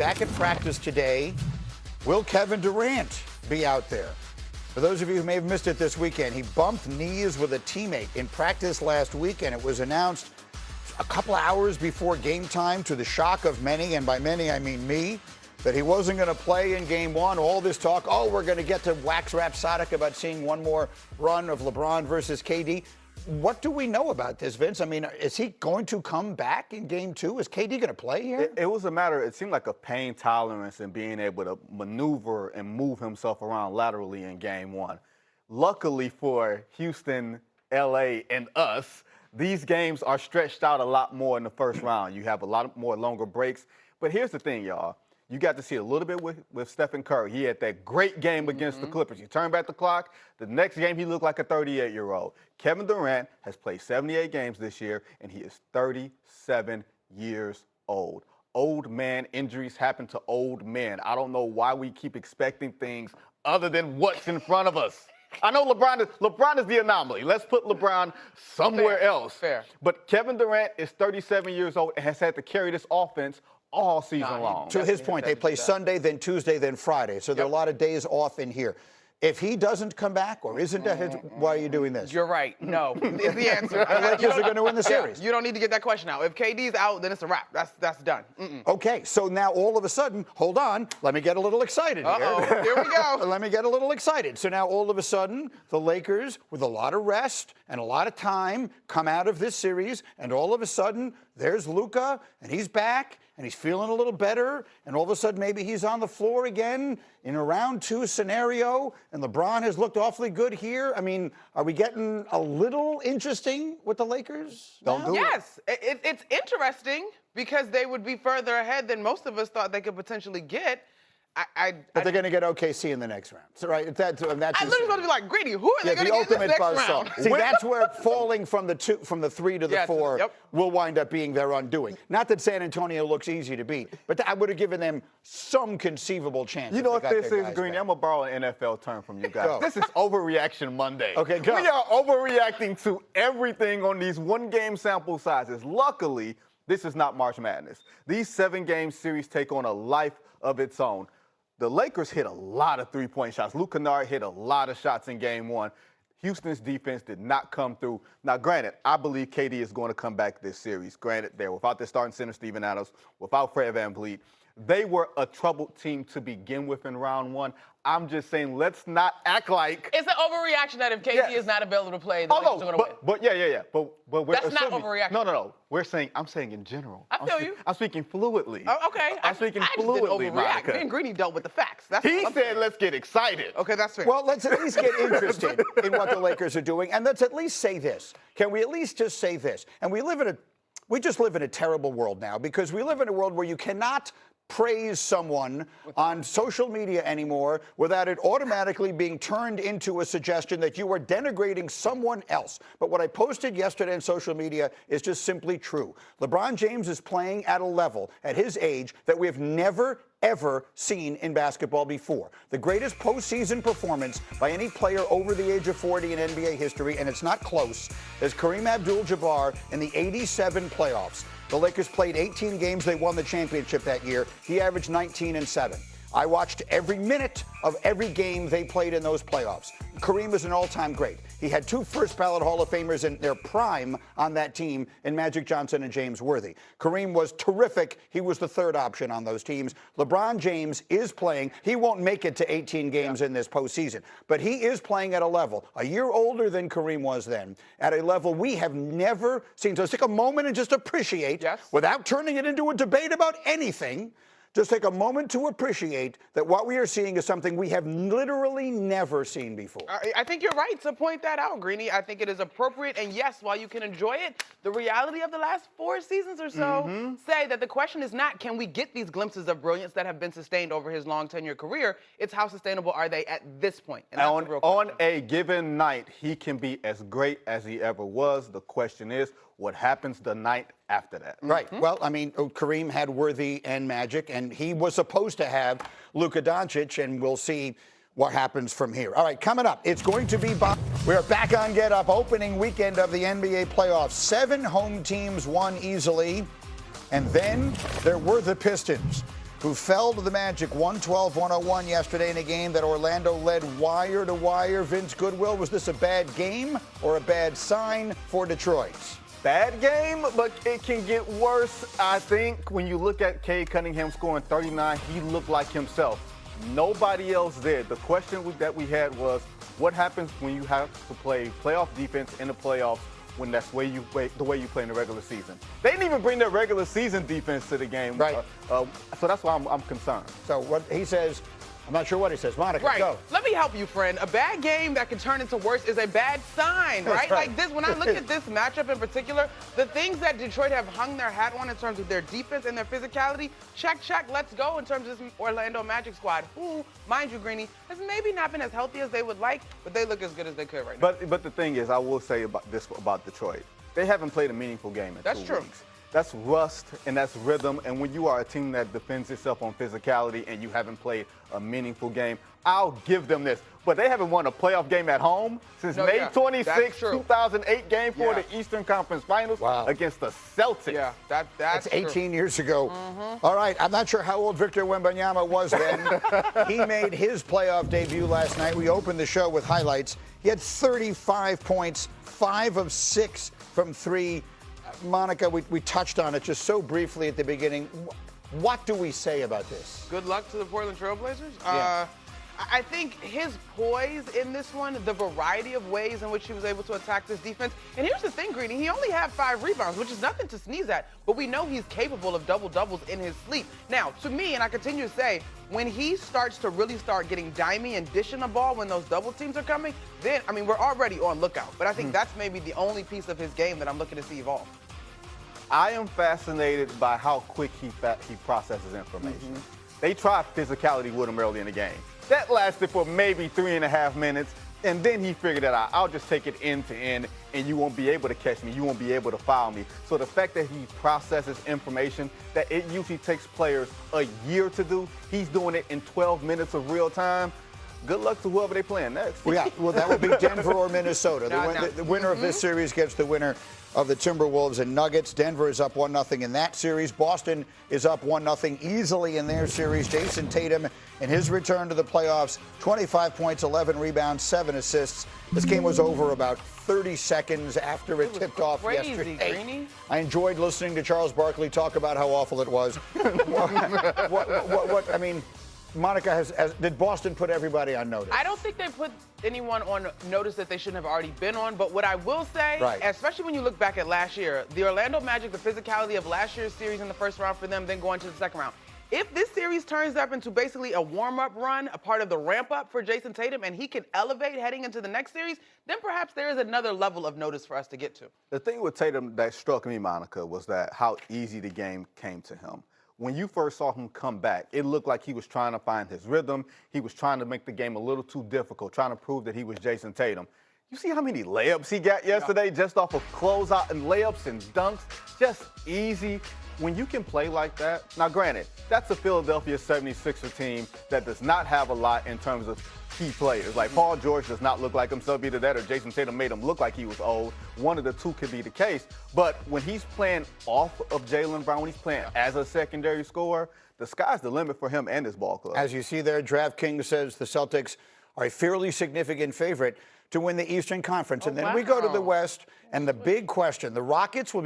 back at practice today. Will Kevin Durant be out there? For those of you who may have missed it this weekend, he bumped knees with a teammate in practice last week, and it was announced a couple hours before game time, to the shock of many, and by many I mean me, that he wasn't going to play in game one. All this talk, we're going to get to wax rhapsodic about seeing one more run of LeBron versus KD. What do we know about this, Vince? I mean, is he going to come back in game two? Is KD going to play here? It was a matter, it seemed like a pain tolerance and being able to maneuver and move himself around laterally in game one. Luckily for Houston, LA, and us, these games are stretched out a lot more in the first round. You have a lot more longer breaks. But here's the thing, y'all. You got to see a little bit with Stephen Curry. He had that great game against the Clippers. You turn back the clock, the next game he looked like a 38-year-old. Kevin Durant has played 78 games this year, and he is 37 years old. Old man injuries happen to old men. I don't know why we keep expecting things other than what's in front of us. I know LeBron is the anomaly. Let's put LeBron somewhere else. Fair. But Kevin Durant is 37 years old and has had to carry this offense all season long. To his point, they play Sunday, then Tuesday, then Friday. So there are a lot of days off in here. If he doesn't come back or isn't why are you doing this? You're right. No, is the answer. The Lakers are going to win the series. Yeah, you don't need to get that question out. If KD's out, then it's a wrap. That's done. Okay, so now all of a sudden, hold on, let me get a little excited here. Here we go. Let me get a little excited. So now all of a sudden, the Lakers, with a lot of rest and a lot of time, come out of this series, and all of a sudden, there's Luka, and he's back, and he's feeling a little better, and all of a sudden maybe he's on the floor again in a round two scenario, and LeBron has looked awfully good here. I mean, are we getting a little interesting with the Lakers? Yes, it's interesting because they would be further ahead than most of us thought they could potentially get. But they're going to get OKC in the next round. So, right? That's I literally supposed to be like, Greedy, who are they going to get in the next round? See, that's where falling from the 3 to the 4 will wind up being their undoing. Not that San Antonio looks easy to beat, but I would have given them some conceivable chance. You know what this is, Greeny? I'm going to borrow an NFL term from you guys. This is overreaction Monday. Okay, go. We are overreacting to everything on these one-game sample sizes. Luckily, this is not March Madness. These 7-game series take on a life of its own. The Lakers hit a lot of three-point shots. Luka Austin hit a lot of shots in game one. Houston's defense did not come through. Now, granted, I believe KD is going to come back this series. Granted, they're without their starting center, Steven Adams, without Fred VanVleet. They were a troubled team to begin with in round one. I'm just saying, let's not act like it's an overreaction that if KD is not available to play, the Lakers are going to win. But yeah. But we're that's not overreaction. No. I'm saying in general. I feel you. I'm speaking fluidly. Okay. I'm speaking fluidly, Monica. Me and Greeny dealt with the facts. He said, let's get excited. Okay, that's fair. Well, let's at least get interested in what the Lakers are doing, and let's at least say this. Can we at least just say this? And we just live in a terrible world now, because we live in a world where you cannot praise someone on social media anymore without it automatically being turned into a suggestion that you are denigrating someone else. But what I posted yesterday on social media is just simply true. LeBron James is playing at a level at his age that we have never, ever seen in basketball before. The greatest postseason performance by any player over the age of 40 in NBA history, and it's not close, is Kareem Abdul-Jabbar in the '87 playoffs. The Lakers played 18 games. They won the championship that year. He averaged 19 and 7. I watched every minute of every game they played in those playoffs. Kareem is an all-time great. He had 2 first-ballot Hall of Famers in their prime on that team in Magic Johnson and James Worthy. Kareem was terrific. He was the third option on those teams. LeBron James is playing. He won't make it to 18 games in this postseason, but he is playing at a level a year older than Kareem was then, at a level we have never seen. So let's take a moment and just appreciate, without turning it into a debate about anything, just take a moment to appreciate that what we are seeing is something we have literally never seen before. I think you're right to point that out, Greeny. I think it is appropriate. And yes, while you can enjoy it, the reality of the last 4 seasons or so say that the question is not, can we get these glimpses of brilliance that have been sustained over his long tenure career? It's how sustainable are they at this point? And that's the real question. On a given night, he can be as great as he ever was. The question is, what happens the night after that? Right. Well, I mean, Kareem had Worthy and Magic, and he was supposed to have Luka Doncic, and we'll see what happens from here. All right, coming up, it's going to be we're back on Get Up, opening weekend of the NBA playoffs. 7 home teams won easily, and then there were the Pistons. who fell to the Magic 112-101 yesterday in a game that Orlando led wire to wire. Vince Goodwill, was this a bad game or a bad sign for Detroit? Bad game, but it can get worse. I think when you look at Cade Cunningham scoring 39, he looked like himself. Nobody else did. The question that we had was, what happens when you have to play playoff defense in the playoffs when that's the way you play in the regular season? They didn't even bring their regular season defense to the game. Right. So that's why I'm concerned. So what he says, I'm not sure what he says. Monica, right. go. Let me help you, friend. A bad game that can turn into worse is a bad sign, right? Like this, when I look at this matchup in particular, the things that Detroit have hung their hat on in terms of their defense and their physicality, check, let's go in terms of this Orlando Magic squad, who, mind you, Greeny, has maybe not been as healthy as they would like, but they look as good as they could right now. But the thing is, I will say about Detroit. They haven't played a meaningful game in 2 weeks. That's rust and that's rhythm. And when you are a team that defends itself on physicality and you haven't played a meaningful game, I'll give them this. But they haven't won a playoff game at home since May 26, 2008, Game 4 of the Eastern Conference Finals against the Celtics. Yeah, that's 18 years ago. All right, I'm not sure how old Victor Wembanyama was then. He made his playoff debut last night. We opened the show with highlights. He had 35 points, 5 of 6 from 3. Monica, we touched on it just so briefly at the beginning. What do we say about this? Good luck to the Portland Trailblazers. Yeah. I think his poise in this one, the variety of ways in which he was able to attack this defense. And here's the thing, Greeny, he only had 5 rebounds, which is nothing to sneeze at, but we know he's capable of double-doubles in his sleep. Now, to me, and I continue to say, when he starts to really start getting dimey and dishing the ball when those double teams are coming, then, I mean, we're already on lookout. But I think that's maybe the only piece of his game that I'm looking to see evolve. I am fascinated by how quick he processes information. They tried physicality with him early in the game. That lasted for maybe 3.5 minutes, and then he figured it out. I'll just take it end to end, and you won't be able to catch me. You won't be able to foul me. So the fact that he processes information that it usually takes players a year to do, he's doing it in 12 minutes of real time. Good luck to whoever they're playing next. Well, that would be Denver or Minnesota. The winner of this series gets the winner of the Timberwolves and Nuggets. Denver is up 1-0 in that series. Boston is up 1-0 easily in their series. Jason Tatum, in his return to the playoffs, 25 points, 11 rebounds, 7 assists. This game was over about 30 seconds after it tipped off yesterday. Greeny. I enjoyed listening to Charles Barkley talk about how awful it was. I mean, Monica, did Boston put everybody on notice? I don't think they put anyone on notice that they shouldn't have already been on, but what I will say, especially when you look back at last year, the Orlando Magic, the physicality of last year's series in the first round for them, then going to the second round. If this series turns up into basically a warm-up run, a part of the ramp-up for Jason Tatum, and he can elevate heading into the next series, then perhaps there is another level of notice for us to get to. The thing with Tatum that struck me, Monica, was that how easy the game came to him. When you first saw him come back, it looked like he was trying to find his rhythm. He was trying to make the game a little too difficult, trying to prove that he was Jason Tatum. You see how many layups he got yesterday just off of closeout and layups and dunks? Just easy. When you can play like that, now granted, that's a Philadelphia 76er team that does not have a lot in terms of key players. Like Paul George does not look like himself, either that or Jason Tatum made him look like he was old. One of the two could be the case. But when he's playing off of Jaylen Brown, when he's playing as a secondary scorer, the sky's the limit for him and his ball club. As you see there, DraftKings says the Celtics are a fairly significant favorite to win the Eastern Conference. And then we go to the West, and the big question, the Rockets will be